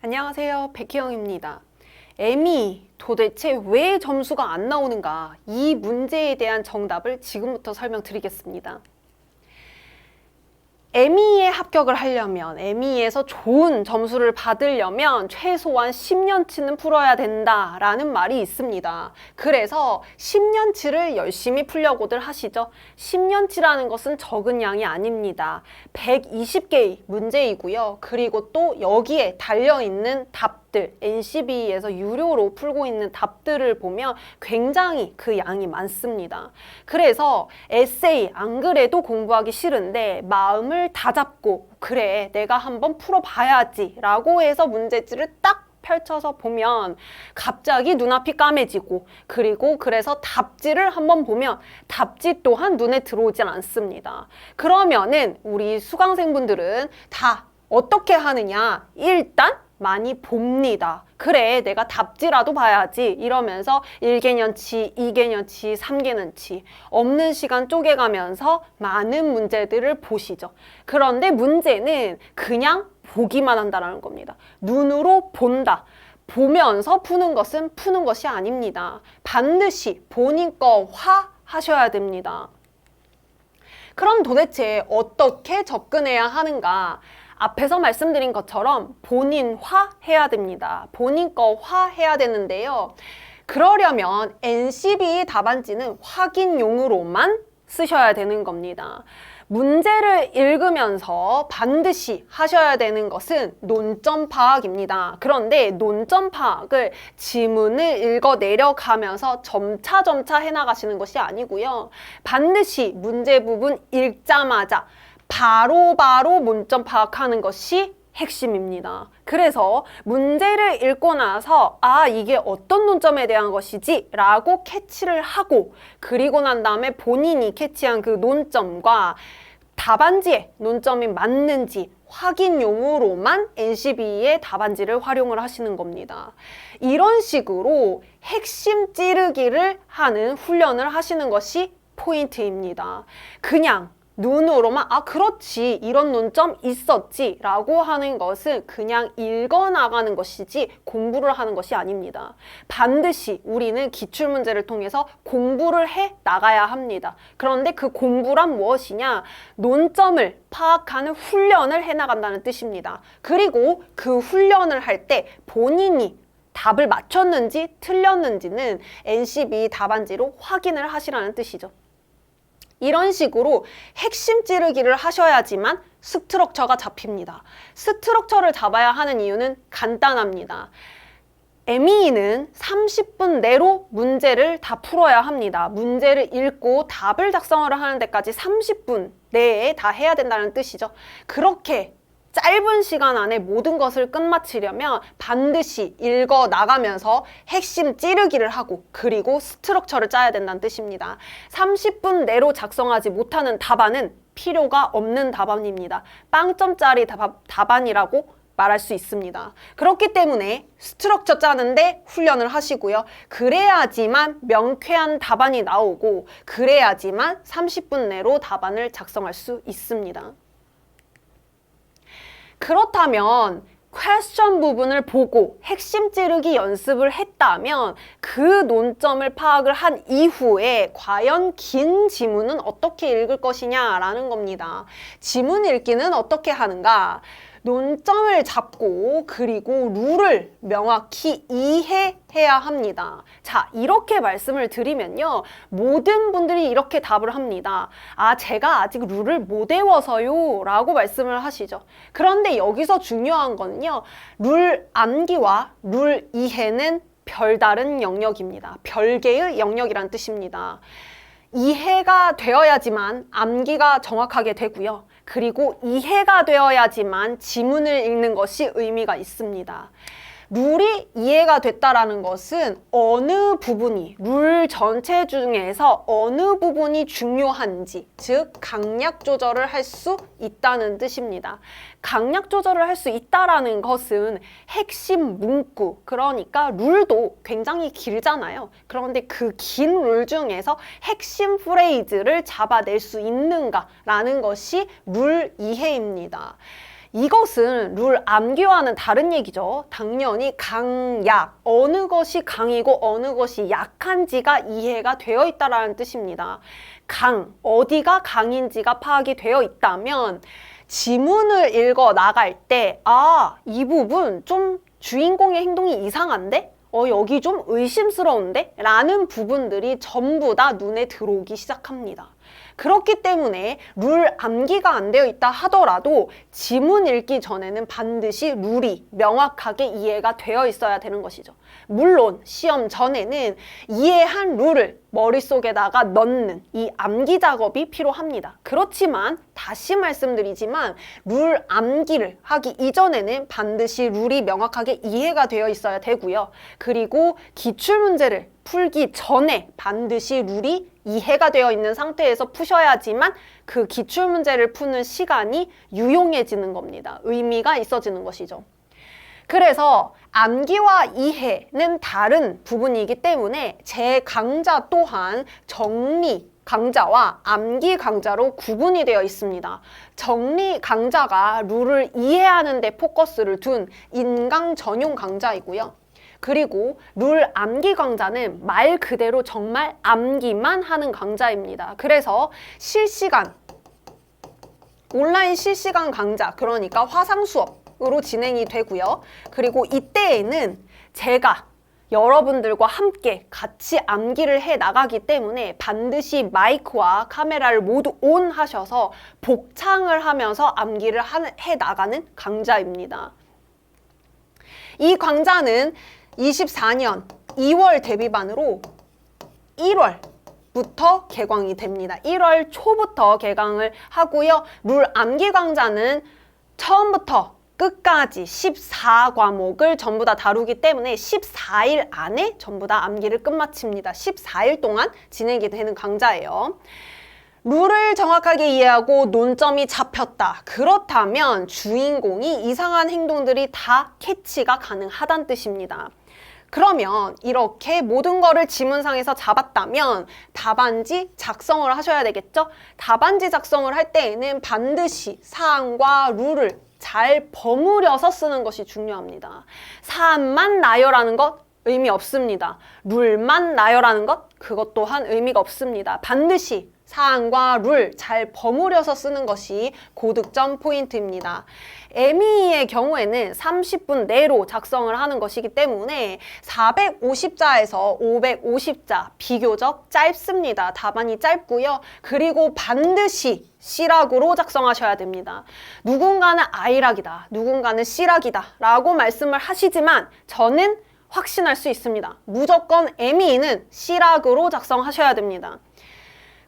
안녕하세요. 백희영입니다. M이 도대체 왜 점수가 안 나오는가? 이 문제에 대한 정답을 지금부터 설명드리겠습니다. ME에 합격을 하려면, ME에서 좋은 점수를 받으려면 최소한 10년치는 풀어야 된다라는 말이 있습니다. 그래서 10년치를 열심히 풀려고들 하시죠. 10년치라는 것은 적은 양이 아닙니다. 120개의 문제이고요. 그리고 또 여기에 달려있는 답들, NCB에서 유료로 풀고 있는 답들을 보면 굉장히 그 양이 많습니다. 그래서 에세이 안 그래도 공부하기 싫은데 마음을 다잡고 그래 내가 한번 풀어봐야지 라고 해서 문제지를 딱 펼쳐서 보면 갑자기 눈앞이 까매지고 그리고 그래서 답지를 한번 보면 답지 또한 눈에 들어오질 않습니다. 그러면은 우리 수강생분들은 다 어떻게 하느냐? 일단 많이 봅니다. 그래 내가 답지라도 봐야지 이러면서 1개년치, 2개년치, 3개년치 없는 시간 쪼개가면서 많은 문제들을 보시죠. 그런데 문제는 그냥 보기만 한다는 겁니다. 눈으로 본다. 보면서 푸는 것은 푸는 것이 아닙니다. 반드시 본인 거화 하셔야 됩니다. 그럼 도대체 어떻게 접근해야 하는가? 앞에서 말씀드린 것처럼 본인화 해야 됩니다. 본인 거화 해야 되는데요. 그러려면 NCB 답안지는 확인용으로만 쓰셔야 되는 겁니다. 문제를 읽으면서 반드시 하셔야 되는 것은 논점 파악입니다. 그런데 논점 파악을 지문을 읽어 내려가면서 점차 해나가시는 것이 아니고요. 반드시 문제 부분 읽자마자 바로 문점 파악하는 것이 핵심입니다. 그래서 문제를 읽고 나서 이게 어떤 논점에 대한 것이지 라고 캐치를 하고 그리고 난 다음에 본인이 캐치한 그 논점과 답안지에 논점이 맞는지 확인용으로만 NCB의 답안지를 활용을 하시는 겁니다. 이런 식으로 핵심 찌르기를 하는 훈련을 하시는 것이 포인트입니다. 그냥 눈으로만 그렇지 이런 논점 있었지 라고 하는 것은 그냥 읽어나가는 것이지 공부를 하는 것이 아닙니다. 반드시 우리는 기출문제를 통해서 공부를 해 나가야 합니다. 그런데 그 공부란 무엇이냐? 논점을 파악하는 훈련을 해 나간다는 뜻입니다. 그리고 그 훈련을 할 때 본인이 답을 맞췄는지 틀렸는지는 NCB 답안지로 확인을 하시라는 뜻이죠. 이런 식으로 핵심 찌르기를 하셔야지만 스트럭처가 잡힙니다. 스트럭처를 잡아야 하는 이유는 간단합니다. ME는 30분 내로 문제를 다 풀어야 합니다. 문제를 읽고 답을 작성을 하는 데까지 30분 내에 다 해야 된다는 뜻이죠. 그렇게 짧은 시간 안에 모든 것을 끝마치려면 반드시 읽어 나가면서 핵심 찌르기를 하고 그리고 스트럭처를 짜야 된다는 뜻입니다. 30분 내로 작성하지 못하는 답안은 필요가 없는 답안입니다. 빵점짜리 답안이라고 말할 수 있습니다. 그렇기 때문에 스트럭처 짜는데 훈련을 하시고요. 그래야지만 명쾌한 답안이 나오고 그래야지만 30분 내로 답안을 작성할 수 있습니다. 그렇다면 퀘스천 부분을 보고 핵심 찌르기 연습을 했다면 그 논점을 파악을 한 이후에 과연 긴 지문은 어떻게 읽을 것이냐라는 겁니다. 지문 읽기는 어떻게 하는가? 논점을 잡고 그리고 룰을 명확히 이해해야 합니다. 자, 이렇게 말씀을 드리면요. 모든 분들이 이렇게 답을 합니다. 제가 아직 룰을 못 외워서요 라고 말씀을 하시죠. 그런데 여기서 중요한 거는요. 룰 암기와 룰 이해는 별다른 영역입니다. 별개의 영역이란 뜻입니다. 이해가 되어야지만 암기가 정확하게 되고요. 그리고 이해가 되어야지만 지문을 읽는 것이 의미가 있습니다. 룰이 이해가 됐다라는 것은 어느 부분이 룰 전체 중에서 어느 부분이 중요한지, 즉 강약 조절을 할 수 있다는 뜻입니다. 강약 조절을 할 수 있다라는 것은 핵심 문구, 그러니까 룰도 굉장히 길잖아요. 그런데 그 긴 룰 중에서 핵심 프레이즈를 잡아낼 수 있는가라는 것이 룰 이해입니다. 이것은 룰 암기와는 다른 얘기죠. 당연히 강약, 어느 것이 강이고 어느 것이 약한지가 이해가 되어 있다라는 뜻입니다. 강, 어디가 강인지가 파악이 되어 있다면 지문을 읽어 나갈 때 이 부분 좀 주인공의 행동이 이상한데? 여기 좀 의심스러운데? 라는 부분들이 전부 다 눈에 들어오기 시작합니다. 그렇기 때문에 룰 암기가 안 되어 있다 하더라도 지문 읽기 전에는 반드시 룰이 명확하게 이해가 되어 있어야 되는 것이죠. 물론 시험 전에는 이해한 룰을 머릿속에다가 넣는 이 암기 작업이 필요합니다. 그렇지만 다시 말씀드리지만 룰 암기를 하기 이전에는 반드시 룰이 명확하게 이해가 되어 있어야 되고요. 그리고 기출문제를 풀기 전에 반드시 룰이 이해가 되어 있는 상태에서 푸셔야지만 그 기출문제를 푸는 시간이 유용해지는 겁니다. 의미가 있어지는 것이죠. 그래서 암기와 이해는 다른 부분이기 때문에 제 강좌 또한 정리 강좌와 암기 강좌로 구분이 되어 있습니다. 정리 강좌가 룰을 이해하는 데 포커스를 둔 인강 전용 강좌이고요. 그리고 룰 암기 강좌는 말 그대로 정말 암기만 하는 강좌입니다. 그래서 실시간, 온라인 실시간 강좌, 그러니까 화상 수업으로 진행이 되고요. 그리고 이때에는 제가 여러분들과 함께 같이 암기를 해 나가기 때문에 반드시 마이크와 카메라를 모두 온 하셔서 복창을 하면서 암기를 해 나가는 강좌입니다. 이 강좌는 24년 2월 데뷔반으로 1월부터 개강이 됩니다. 1월 초부터 개강을 하고요. 룰 암기 강좌는 처음부터 끝까지 14과목을 전부 다 다루기 때문에 14일 안에 전부 다 암기를 끝마칩니다. 14일 동안 진행이 되는 강좌예요. 룰을 정확하게 이해하고 논점이 잡혔다. 그렇다면 주인공이 이상한 행동들이 다 캐치가 가능하다는 뜻입니다. 그러면 이렇게 모든 거를 지문상에서 잡았다면 답안지 작성을 하셔야 되겠죠? 답안지 작성을 할 때에는 반드시 사안과 룰을 잘 버무려서 쓰는 것이 중요합니다. 사안만 나열하는 것 의미 없습니다. 룰만 나열하는 것 그것 또한 의미가 없습니다. 반드시 사안과 룰 잘 버무려서 쓰는 것이 고득점 포인트입니다. ME의 경우에는 30분 내로 작성을 하는 것이기 때문에 450자에서 550자 비교적 짧습니다. 답안이 짧고요. 그리고 반드시 C락으로 작성하셔야 됩니다. 누군가는 I락이다, 누군가는 C락이다 라고 말씀을 하시지만 저는 확신할 수 있습니다. 무조건 ME는 C락으로 작성하셔야 됩니다.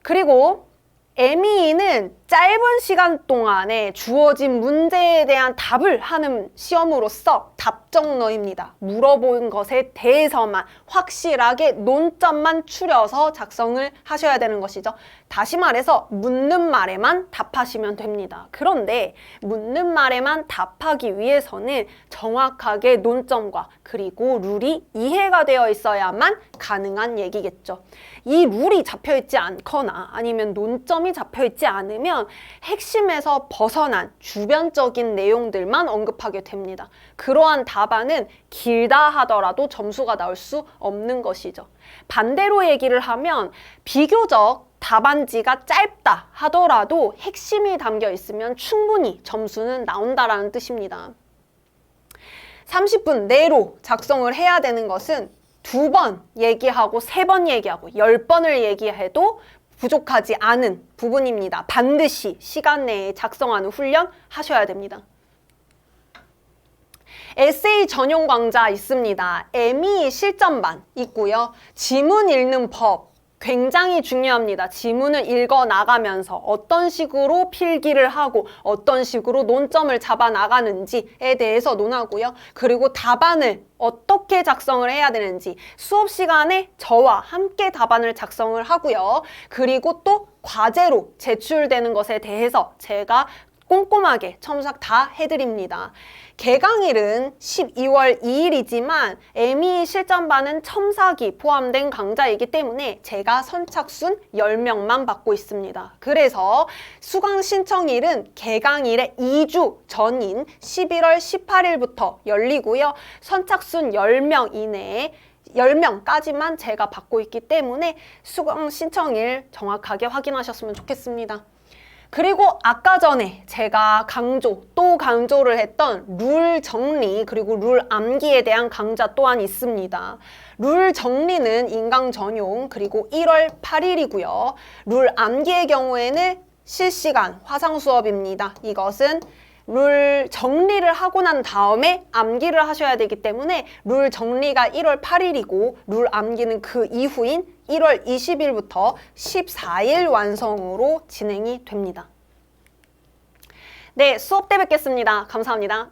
그리고 ME는 짧은 시간 동안에 주어진 문제에 대한 답을 하는 시험으로서 답정너입니다. 물어본 것에 대해서만 확실하게 논점만 추려서 작성을 하셔야 되는 것이죠. 다시 말해서 묻는 말에만 답하시면 됩니다. 그런데 묻는 말에만 답하기 위해서는 정확하게 논점과 그리고 룰이 이해가 되어 있어야만 가능한 얘기겠죠. 이 룰이 잡혀있지 않거나 아니면 논점이 잡혀있지 않으면 핵심에서 벗어난 주변적인 내용들만 언급하게 됩니다. 그러한 답안은 길다 하더라도 점수가 나올 수 없는 것이죠. 반대로 얘기를 하면 비교적 답안지가 짧다 하더라도 핵심이 담겨 있으면 충분히 점수는 나온다라는 뜻입니다. 30분 내로 작성을 해야 되는 것은 2번 얘기하고 3번 얘기하고 10번을 얘기해도 부족하지 않은 부분입니다. 반드시 시간 내에 작성하는 훈련 하셔야 됩니다. 에세이 전용 강좌 있습니다. MEE 실전반 있고요. 지문 읽는 법 굉장히 중요합니다. 지문을 읽어 나가면서 어떤 식으로 필기를 하고 어떤 식으로 논점을 잡아 나가는지에 대해서 논하고요. 그리고 답안을 어떻게 작성을 해야 되는지 수업 시간에 저와 함께 답안을 작성을 하고요. 그리고 또 과제로 제출되는 것에 대해서 제가 꼼꼼하게 첨삭 다 해드립니다. 개강일은 12월 2일이지만 MEE 실전반은 첨삭이 포함된 강좌이기 때문에 제가 선착순 10명만 받고 있습니다. 그래서 수강 신청일은 개강일의 2주 전인 11월 18일부터 열리고요. 선착순 10명 이내에 10명까지만 제가 받고 있기 때문에 수강 신청일 정확하게 확인하셨으면 좋겠습니다. 그리고 아까 전에 제가 또 강조를 했던 룰 정리 그리고 룰 암기에 대한 강좌 또한 있습니다. 룰 정리는 인강 전용 그리고 1월 8일이고요. 룰 암기의 경우에는 실시간 화상 수업입니다. 이것은 룰 정리를 하고 난 다음에 암기를 하셔야 되기 때문에 룰 정리가 1월 8일이고 룰 암기는 그 이후인 1월 20일부터 14일 완성으로 진행이 됩니다. 네, 수업 때 뵙겠습니다. 감사합니다.